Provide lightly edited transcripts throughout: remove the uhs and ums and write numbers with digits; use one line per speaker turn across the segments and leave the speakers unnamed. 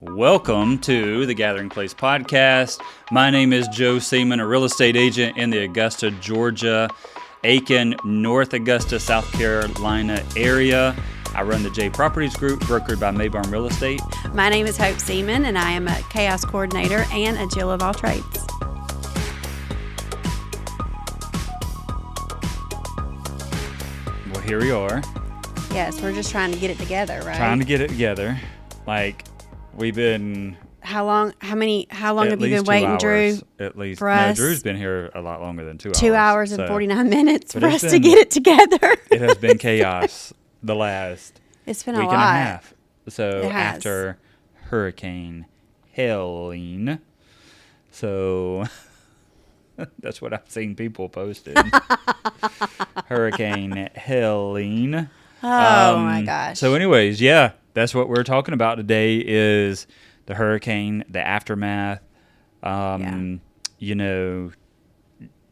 Welcome to the Gathering Place podcast. My name is Joe Seaman, a real estate agent in the Augusta, Georgia, Aiken, North Augusta, South Carolina area. I run the J Properties Group, brokered by Maybarn Real Estate.
My name is Hope Seaman, and I am a chaos coordinator and a Jill of all trades.
Well, here we are.
Yes, we're just trying to get it together, right?
Trying to get it together. Like, we've been...
How long have you been waiting, Drew?
At least.
For us?
Drew's been here a lot longer than 2 hours.
2 hours and 49 minutes
But
for
it's
us to
been-
get it together.
It has been chaos the last
It's been
week
a lot.
and a half. So
It has.
after Hurricane Helene, so that's what I've seen people posted. Hurricane Helene.
Oh my gosh.
So anyways, yeah, that's what we're talking about today is the hurricane, the aftermath. You know,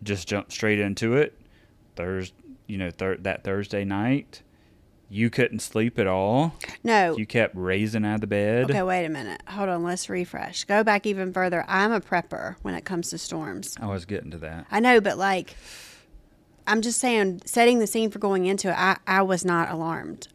just jump straight into it. That Thursday night, you couldn't sleep at all.
No.
You kept raising out of the bed.
Okay, wait a minute. Hold on. Let's refresh. Go back even further. I'm a prepper when it comes to storms.
I was getting to that.
I know, but I'm just saying, setting the scene for going into it, I was not alarmed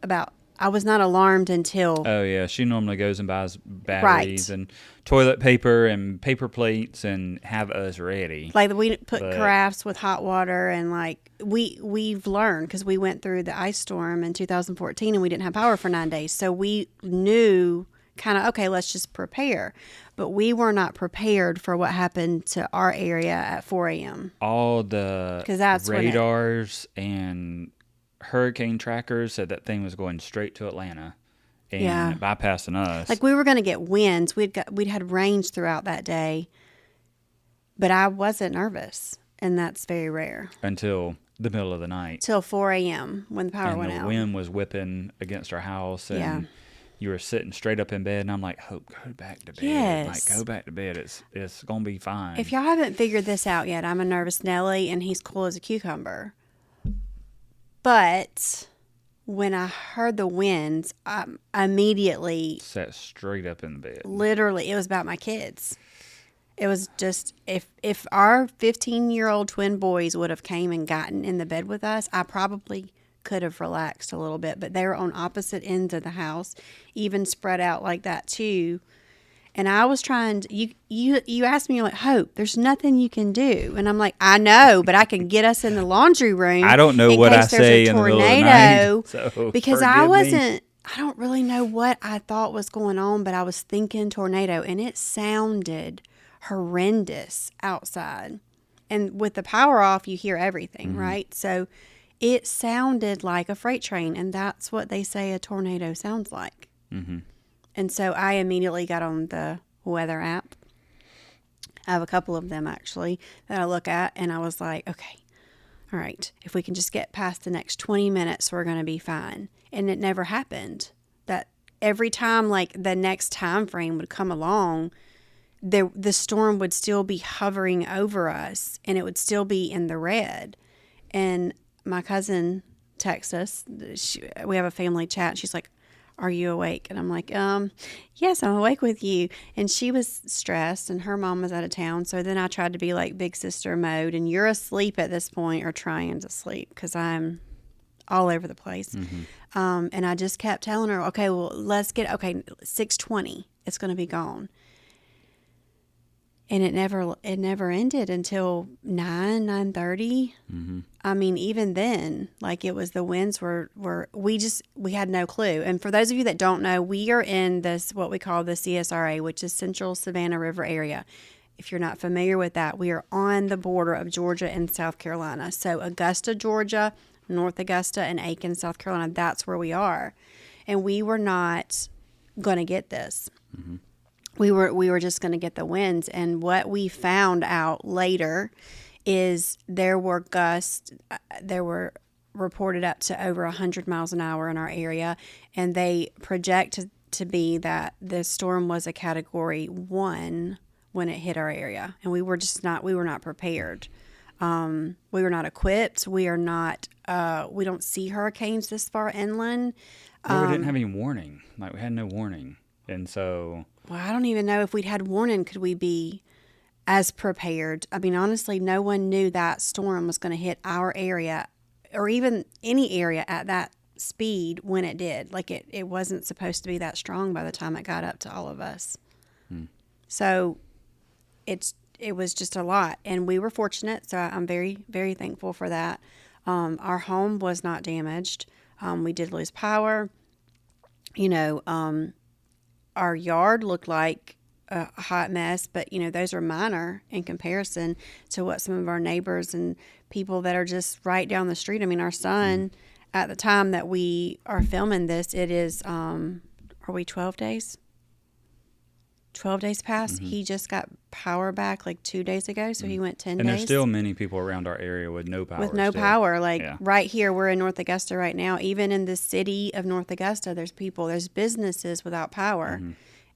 until...
Oh, yeah. She normally goes and buys batteries and toilet paper and paper plates and have us ready.
Like, we put carafes with hot water, and we've learned, because we went through the ice storm in 2014 and we didn't have power for 9 days. So we knew kind of, okay, let's just prepare. But we were not prepared for what happened to our area at 4 a.m.
All the radars and hurricane trackers said that thing was going straight to Atlanta and bypassing us.
Like, we were going to get winds. We'd had rains throughout that day, but I wasn't nervous, and that's very rare.
Until the middle of the night.
Till 4 a.m. when the power went out.
And the wind was whipping against our house, and you were sitting straight up in bed, and I'm like, Hope, go back to bed.
Yes.
Like, go back to bed. It's going to be fine.
If y'all haven't figured this out yet, I'm a nervous Nelly, and he's cool as a cucumber. But when I heard the winds, I immediately
sat straight up in the bed.
Literally, it was about my kids. It was just, if our 15-year-old twin boys would have came and gotten in the bed with us, I probably could have relaxed a little bit. But they were on opposite ends of the house, even spread out like that too. And I was trying to, you asked me, you're like, Hope, there's nothing you can do. And I'm like, I know, but I can get us in the laundry room.
I don't know what I say in the middle of the night. So
because I don't really know what I thought was going on, but I was thinking tornado, and it sounded horrendous outside. And with the power off, you hear everything, right? So it sounded like a freight train, and that's what they say a tornado sounds like. Mm-hmm. And so I immediately got on the weather app. I have a couple of them, actually, that I look at, and I was like, okay, all right, if we can just get past the next 20 minutes, we're going to be fine. And it never happened. That every time, like, the next time frame would come along, the storm would still be hovering over us, and it would still be in the red. And my cousin texts us. We have a family chat. She's like, are you awake? And I'm like, yes, I'm awake with you. And she was stressed, and her mom was out of town. So then I tried to be like big sister mode, and you're asleep at this point, or trying to sleep, because I'm all over the place. Mm-hmm. And I just kept telling her, okay, well, 6:20, it's going to be gone. And it never ended until 9:30. Mm-hmm. I mean, even then, like, it was, the winds we had no clue. And for those of you that don't know, we are in this, what we call the CSRA, which is Central Savannah River area. If you're not familiar with that, we are on the border of Georgia and South Carolina. So Augusta, Georgia, North Augusta, and Aiken, South Carolina, that's where we are. And we were not going to get this. Mm-hmm. We were just going to get the winds. And what we found out later is there were gusts, there were reported up to over 100 miles an hour in our area, and they projected to be that the storm was a Category 1 when it hit our area, and we were not prepared. We were not equipped. We don't see hurricanes this far inland.
We didn't have any warning. Like, we had no warning. And so
Well, I don't even know if we'd had warning, could we be as prepared? I mean, honestly, no one knew that storm was going to hit our area or even any area at that speed when it did. Like it wasn't supposed to be that strong by the time it got up to all of us. So it was just a lot, and we were fortunate. So I'm very, very thankful for that. Our home was not damaged. We did lose power. You know, our yard looked like a hot mess, but those are minor in comparison to what some of our neighbors and people that are just right down the street. I mean, our son, at the time that we are filming this, it is, are we 12 days? 12 days past. He just got power back like 2 days ago, so he went 10
And
days.
there's still many people around our area with no power.
With no
still.
power. Like right here, we're in North Augusta right now. Even in the city of North Augusta, there's businesses without power.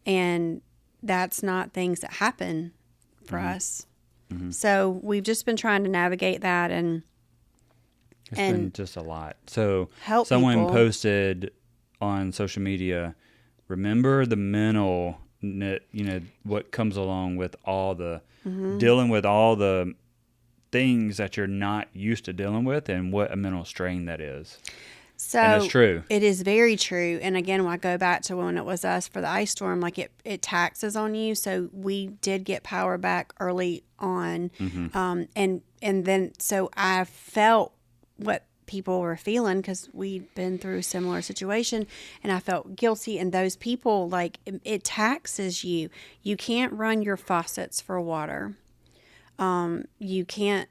And that's not things that happen for us. So we've just been trying to navigate that and
It's been just a lot. So
help
someone
people.
posted on social media, remember the mental, what comes along with all the dealing with all the things that you're not used to dealing with, and what a mental strain that is.
So
and it's true.
It is very true. And again, when I go back to when it was us for the ice storm, like it taxes on you. So we did get power back early on. And then, so I felt what people were feeling because we'd been through a similar situation, and I felt guilty. And those people, like, it taxes you. You can't run your faucets for water. You can't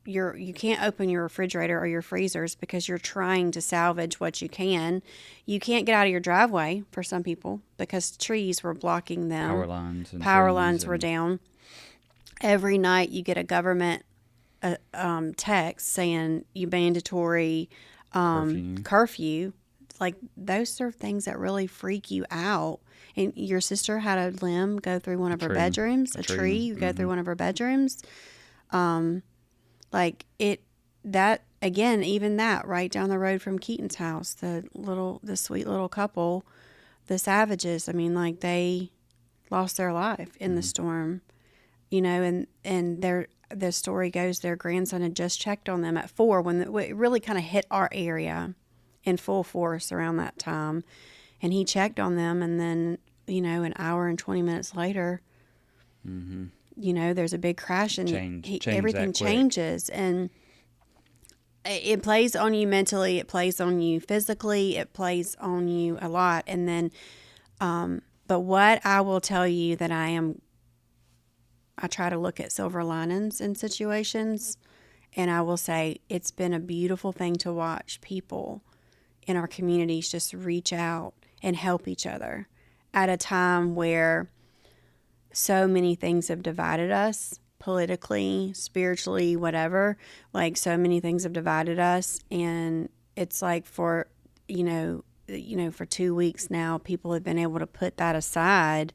open your refrigerator or your freezers because you're trying to salvage what you can. You can't get out of your driveway for some people because trees were blocking them.
Power
lines were down. Every night you get a government text saying you mandatory curfew. Like, those are things that really freak you out. And your sister had a limb go through one of her bedrooms. A tree go through one of her bedrooms. Like that again, even that right down the road from Keaton's house, the sweet little couple, the Savages. I mean, like, they lost their life in the storm, and the story goes their grandson had just checked on them at 4 when it really kind of hit our area in full force around that time, and he checked on them, and then an hour and 20 minutes later. There's a big crash, and everything changes, and it plays on you mentally, it plays on you physically, it plays on you a lot. And then, but what I will tell you that I try to look at silver linings in situations, and I will say it's been a beautiful thing to watch people in our communities just reach out and help each other at a time where so many things have divided us politically, spiritually, whatever. Like, so many things have divided us, and it's like for 2 weeks now, people have been able to put that aside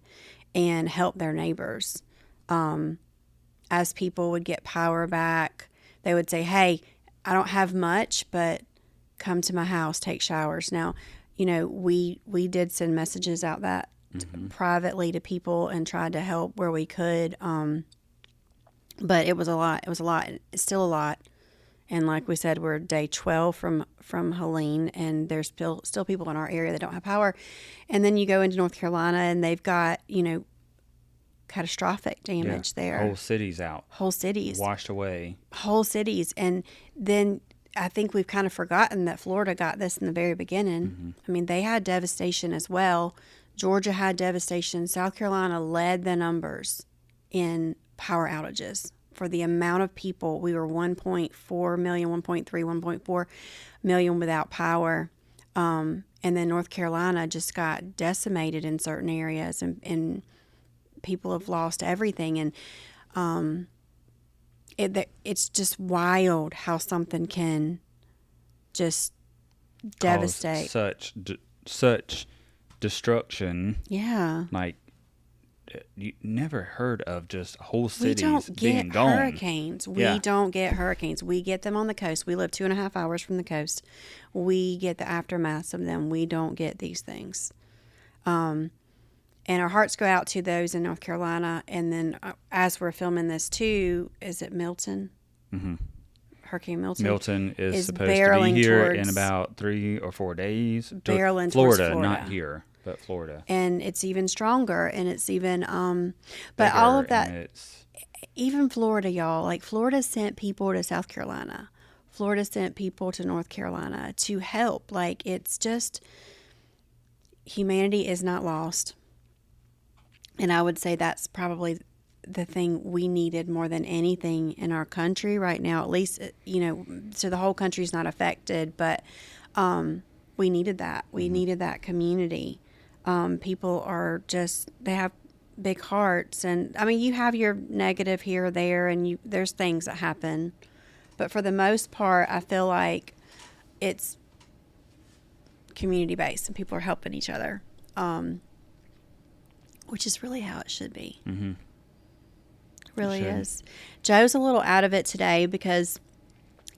and help their neighbors. As people would get power back, they would say, "Hey, I don't have much, but come to my house, take showers." Now, we did send messages out that privately to people and tried to help where we could. But it was a lot. It was a lot. It's still a lot. And like we said, we're day 12 from Helene, and there's still people in our area that don't have power. And then you go into North Carolina, and they've got, catastrophic damage there.
Whole cities out.
Whole cities.
Washed away.
Whole cities. And then I think we've kind of forgotten that Florida got this in the very beginning. I mean, they had devastation as well. Georgia had devastation. South Carolina led the numbers in power outages for the amount of people. We were 1.4 million, 1.3, 1.4 million without power. And then North Carolina just got decimated in certain areas, and people have lost everything. And it's just wild how something can just devastate.
Such destruction.
Yeah.
Like, you never heard of just whole cities
We
being
don't get
gone.
hurricanes. We don't get hurricanes. We get them on the coast. We live 2.5 hours from the coast. We get the aftermaths of them. We don't get these things. And And our hearts go out to those in North Carolina. And then as we're filming this too, is it Milton?
Mm-hmm.
Hurricane Milton.
Milton is supposed to be here in about 3 or 4 days.
Barreling
Florida,
towards Florida.
not here, but Florida.
And it's even stronger, and it's even, but
Bigger,
all of that, even Florida, y'all, like Florida sent people to South Carolina. Florida sent people to North Carolina to help. Like, it's just, humanity is not lost. And I would say that's probably the thing we needed more than anything in our country right now, at least, so the whole country's not affected, but we needed that. We needed that community. People are just, they have big hearts. And I mean, you have your negative here or there, and there's things that happen. But for the most part, I feel like it's community based and people are helping each other. Which is really how it should be.
Mm-hmm.
It really is. Joe's a little out of it today because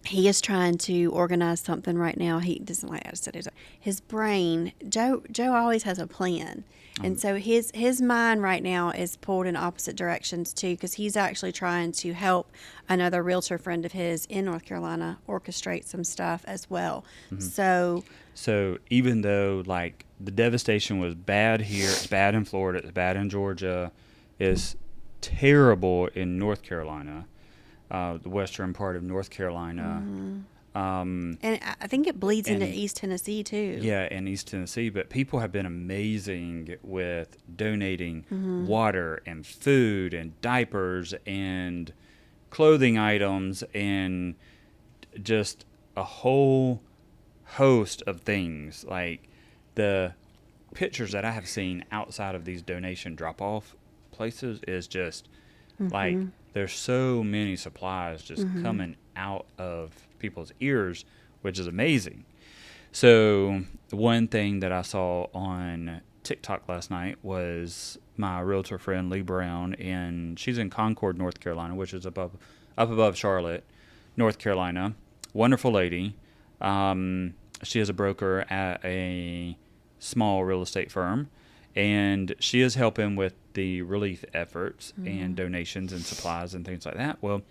he is trying to organize something right now. He doesn't like to study. His brain, Joe always has a plan. And so his mind right now is pulled in opposite directions too, because he's actually trying to help another realtor friend of his in North Carolina orchestrate some stuff as well.
Mm-hmm. So even though like the devastation was bad here, it's bad in Florida, it's bad in Georgia, is terrible in North Carolina, the western part of North Carolina.
And I think it bleeds into East Tennessee too.
Yeah, in East Tennessee. But people have been amazing with donating water and food and diapers and clothing items and just a whole host of things. Like the pictures that I have seen outside of these donation drop-off places is just like there's so many supplies just coming out of people's ears, which is amazing. So one thing that I saw on TikTok last night was my realtor friend Lee Brown, and she's in Concord, North Carolina, which is up above Charlotte, North Carolina. Wonderful lady. She is a broker at a small real estate firm, and she is helping with the relief efforts and donations and supplies and things like that. Well,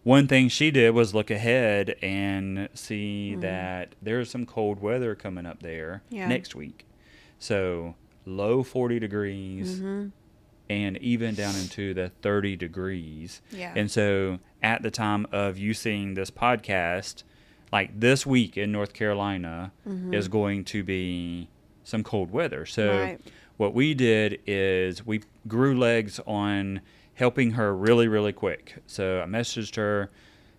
one thing she did was look ahead and see that there's some cold weather coming up there next week. So low 40 degrees and even down into the 30 degrees.
Yeah.
And so at the time of you seeing this podcast, like this week in North Carolina is going to be some cold weather. So what we did is we grew legs on helping her really, really quick. So I messaged her.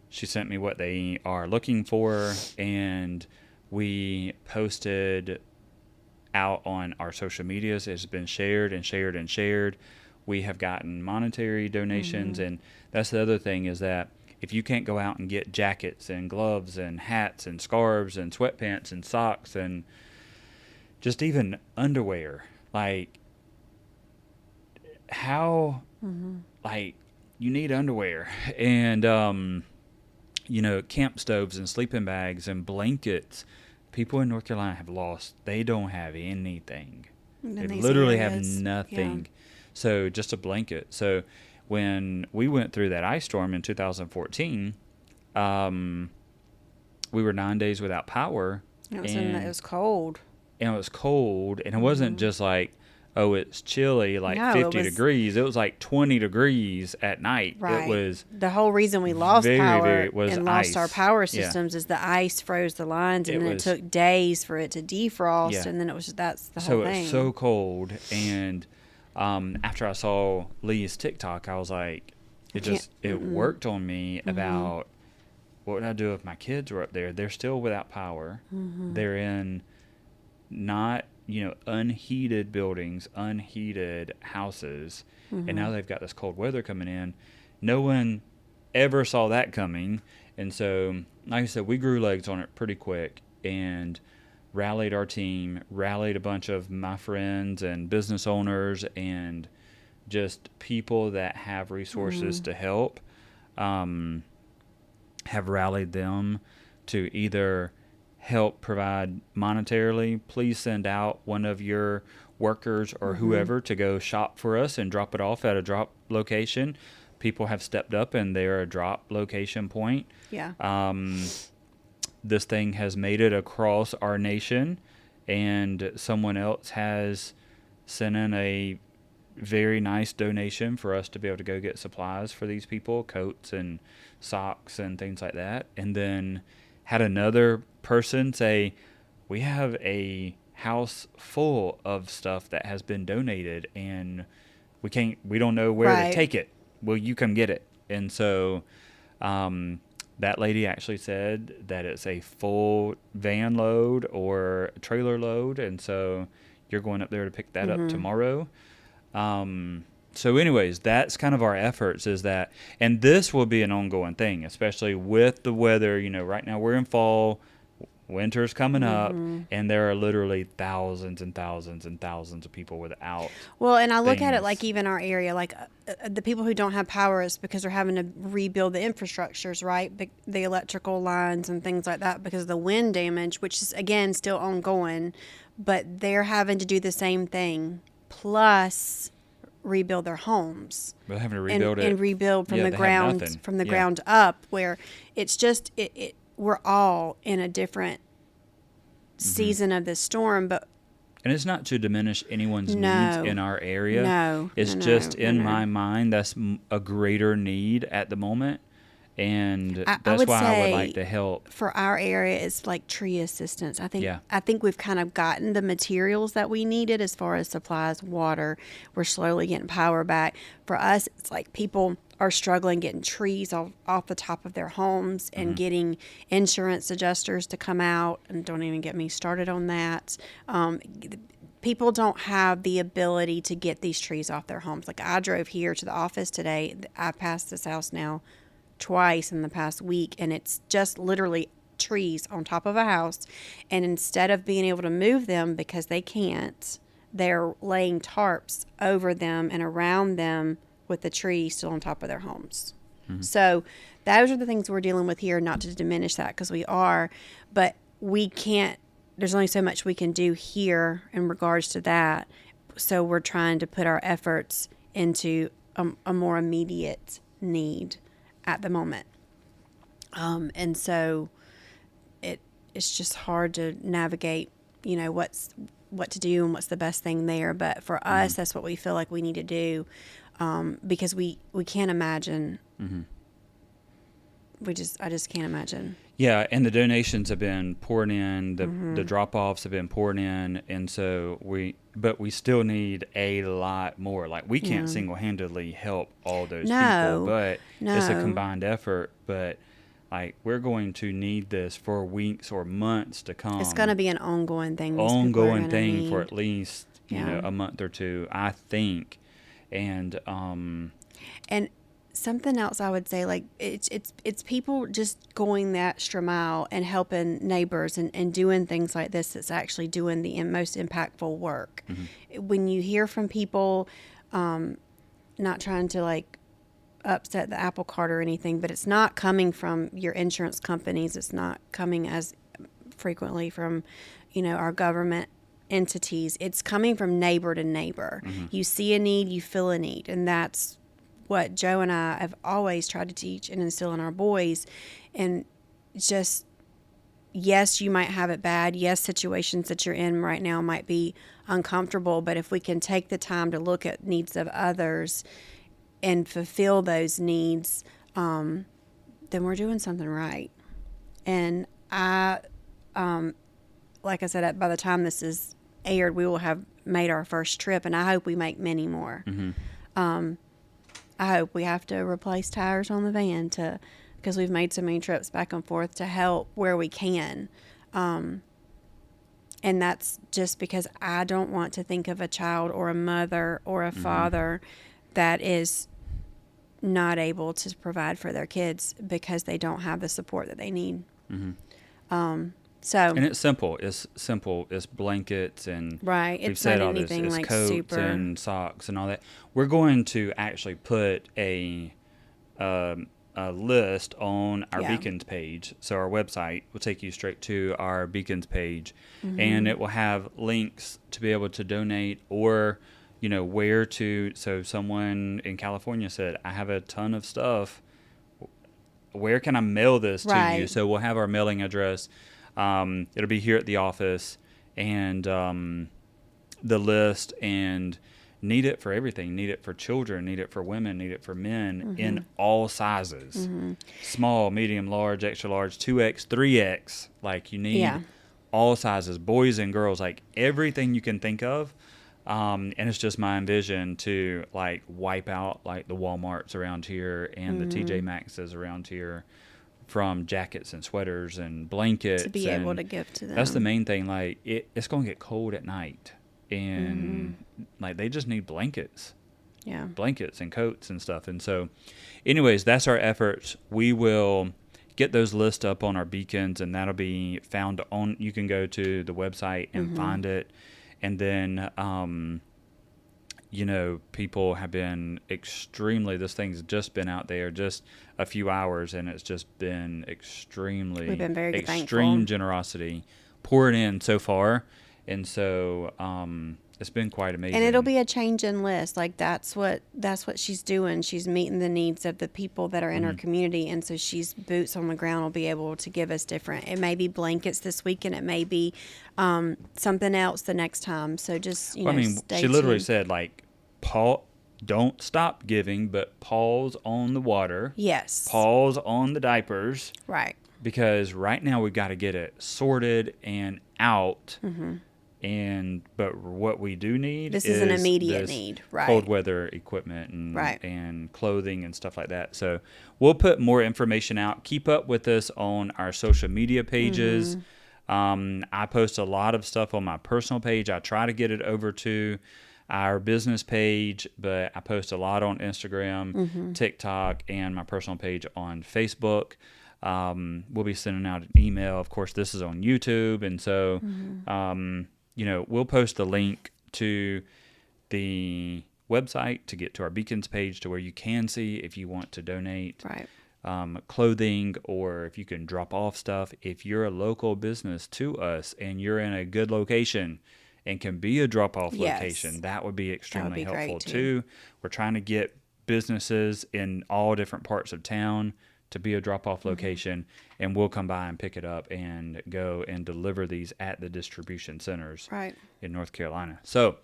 She sent me what they are looking for, and we posted out on our social medias. It's been shared and shared and shared. We have gotten monetary donations, and that's the other thing is that if you can't go out and get jackets and gloves and hats and scarves and sweatpants and socks and just even underwear, like how like you need underwear and camp stoves and sleeping bags and blankets. People in North Carolina have lost. They don't have anything. They literally have nothing. So just a blanket. So when we went through that ice storm in 2014, we were 9 days without power.
It was cold.
And it was cold, and it wasn't just like, oh, it's chilly, like 50 degrees. It was like 20 degrees at night.
Right.
It was
the whole reason we lost power
and
lost our power systems is the ice froze the lines, and then it took days for it to defrost, and then that's the whole thing.
So it was so cold, and after I saw Lee's TikTok, I was like, it worked on me about what would I do if my kids were up there. They're still without power. They're in not unheated buildings, unheated houses, and now they've got this cold weather coming in. No one ever saw that coming, and so, like I said, we grew legs on it pretty quick and rallied our team, rallied a bunch of my friends and business owners and just people that have resources to help, have rallied them to either help provide monetarily. Please send out one of your workers or whoever to go shop for us and drop it off at a drop location. People have stepped up and they're a drop location point.
Yeah.
This thing has made it across our nation, and someone else has sent in a very nice donation for us to be able to go get supplies for these people, coats and socks and things like that. And then had another person say, we have a house full of stuff that has been donated and we don't know where to take it. Will you come get it? And so that lady actually said that it's a full van load or trailer load, and so you're going up there to pick that up tomorrow. So anyways, that's kind of our efforts, is that, and this will be an ongoing thing, especially with the weather. Right now we're in fall, winter's coming up, and there are literally thousands and thousands and thousands of people without.
Well, and I look at it like even our area, like the people who don't have power is because they're having to rebuild the infrastructures, right? The electrical lines and things like that because of the wind damage, which is, again, still ongoing. But they're having to do the same thing, plus rebuild their homes.
They're having to rebuild
and rebuild from the ground up, where it's just we're all in a different season of this storm.
And it's not to diminish anyone's needs in our area.
No,
it's just in my mind that's a greater need at the moment. And that's why I would like to help.
For our area, it's like tree assistance. I think we've kind of gotten the materials that we needed as far as supplies, water. We're slowly getting power back. For us, it's like people are struggling getting trees off the top of their homes and getting insurance adjusters to come out. And don't even get me started on that. People don't have the ability to get these trees off their homes. Like, I drove here to the office today. I passed this house now twice in the past week, and it's just literally trees on top of a house, and instead of being able to move them because they can't, they're laying tarps over them and around them with the trees still on top of their homes. So those are the things we're dealing with here, not to diminish that, because we are, but we can't, there's only so much we can do here in regards to that. So we're trying to put our efforts into a more immediate need at the moment. And so it's just hard to navigate, what to do and what's the best thing there. But for us, that's what we feel like we need to do, because we can't imagine. I just can't imagine.
Yeah, and the donations have been poured in, the drop-offs have been poured in, and so we still need a lot more. Like, we can't single-handedly help all those people, but it's a combined effort. But, like, we're going to need this for weeks or months to come.
It's going to be an ongoing thing.
Ongoing thing for at least, a month or two, I think. And
something else I would say, like, it's people just going the extra mile and helping neighbors and doing things like this that's actually doing the most impactful work. When you hear from people, not trying to, like, upset the apple cart or anything, but it's not coming from your insurance companies. It's not coming as frequently from, our government entities. It's coming from neighbor to neighbor. You see a need, you feel a need, and that's what Joe and I have always tried to teach and instill in our boys. And just, yes, you might have it bad. Yes, situations that you're in right now might be uncomfortable, but if we can take the time to look at needs of others and fulfill those needs, then we're doing something right. And like I said, by the time this is aired, we will have made our first trip, and I hope we make many more. I hope we have to replace tires on the van because we've made so many trips back and forth to help where we can. And that's just because I don't want to think of a child or a mother or a father that is not able to provide for their kids because they don't have the support that they need. And
it's simple. It's blankets and
It's said not anything
it's
like
coats
super
and socks and all that. We're going to actually put a a list on our
Yeah.
Beacons page. So our website will take you straight to our Beacons page,
Mm-hmm.
and it will have links to be able to donate, or where to. So someone in California said, I have a ton of stuff. Where can I mail this to you?
Right.
So we'll have our mailing address. It'll be here at the office, and the list, and need it for everything. Need it for children, need it for women, need it for men, in all sizes. Small, medium, large, extra large, 2X, 3X. Like, you need all sizes, boys and girls, like everything you can think of. And it's just my vision to like wipe out like the Walmarts around here and the TJ Maxx's around here, from jackets and sweaters and blankets.
To be able to give to them.
That's the main thing. Like, it's going to get cold at night, and like they just need blankets.
Yeah.
Blankets and coats and stuff. And so anyways, that's our efforts. We will get those lists up on our Beacons, and that'll be found on, you can go to the website and find it. And then, people have been extremely, this thing's just been out there just a few hours, and it's just been extremely,
we've been very
extreme
thankful.
Generosity poured in so far. And so, it's been quite amazing.
And it'll be a change in list. Like, that's what she's doing. She's meeting the needs of the people that are in her community. And so she's boots on the ground, will be able to give us different. It may be blankets this week, and it may be something else the next time. So just, stay
she literally
tuned.
said, like, don't stop giving, but pause on the water.
Yes.
Pause on the diapers.
Right.
Because right now we've got to get it sorted and out. But what we do need
This is an immediate
this
need, right?
cold weather equipment
Right.
and clothing and stuff like that. So we'll put more information out. Keep up with us on our social media pages. I post a lot of stuff on my personal page. I try to get it over to our business page, but I post a lot on Instagram, TikTok, and my personal page on Facebook. We'll be sending out an email. Of course, this is on YouTube, and so we'll post the link to the website to get to our Beacons page, to where you can see if you want to donate clothing, or if you can drop off stuff. If you're a local business to us and you're in a good location and can be a drop-off location, that would be extremely helpful too. We're trying to get businesses in all different parts of town to be a drop-off location, and we'll come by and pick it up and go and deliver these at the distribution centers in North Carolina. So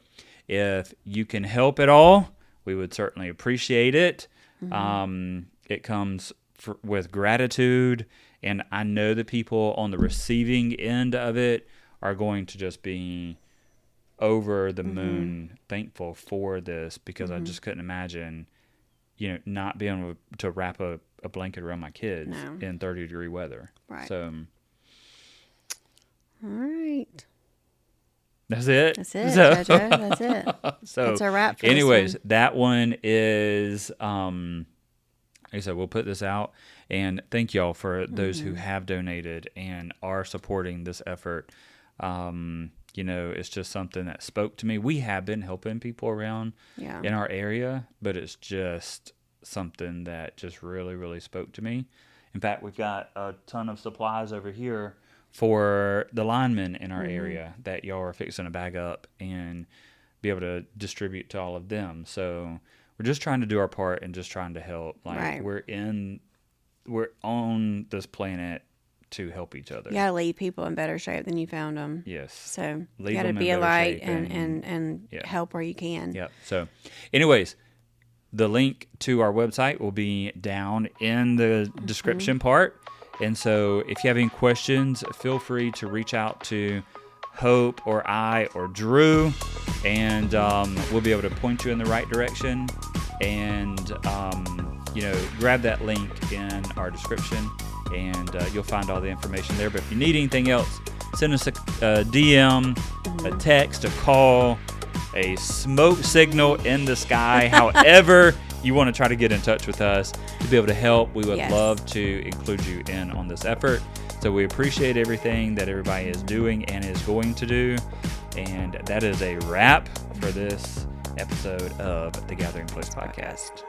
if you can help at all, we would certainly appreciate it. It comes with gratitude, and I know the people on the receiving end of it are going to just be over the moon thankful for this, because I just couldn't imagine not being able to wrap a blanket around my kids in 30-degree weather.
Right.
So,
all right.
That's it.
That's it, JoJo. That's it.
So,
that's a wrap for
anyways,
this one.
that one is, like I said, we'll put this out. And thank y'all for those who have donated and are supporting this effort. It's just something that spoke to me. We have been helping people around in our area, but it's just something that just really, really spoke to me. In fact, we've got a ton of supplies over here for the linemen in our area that y'all are fixing to bag up and be able to distribute to all of them. So we're just trying to do our part and just trying to help. Like, we're on this planet to help each other.
You got to leave people in better shape than you found them.
Yes.
So
Leave
you got to
them in
be a
better
light
shape
and help where you can.
Yep. So anyways, the link to our website will be down in the description part. And so if you have any questions, feel free to reach out to Hope or I or Drew, and we'll be able to point you in the right direction. And, grab that link in our description, and you'll find all the information there. But if you need anything else, send us a DM, a text, a call, a smoke signal in the sky, however you want to try to get in touch with us to be able to help. We would love to include you in on this effort. So we appreciate everything that everybody is doing and is going to do. And that is a wrap for this episode of the Gathering Place Podcast.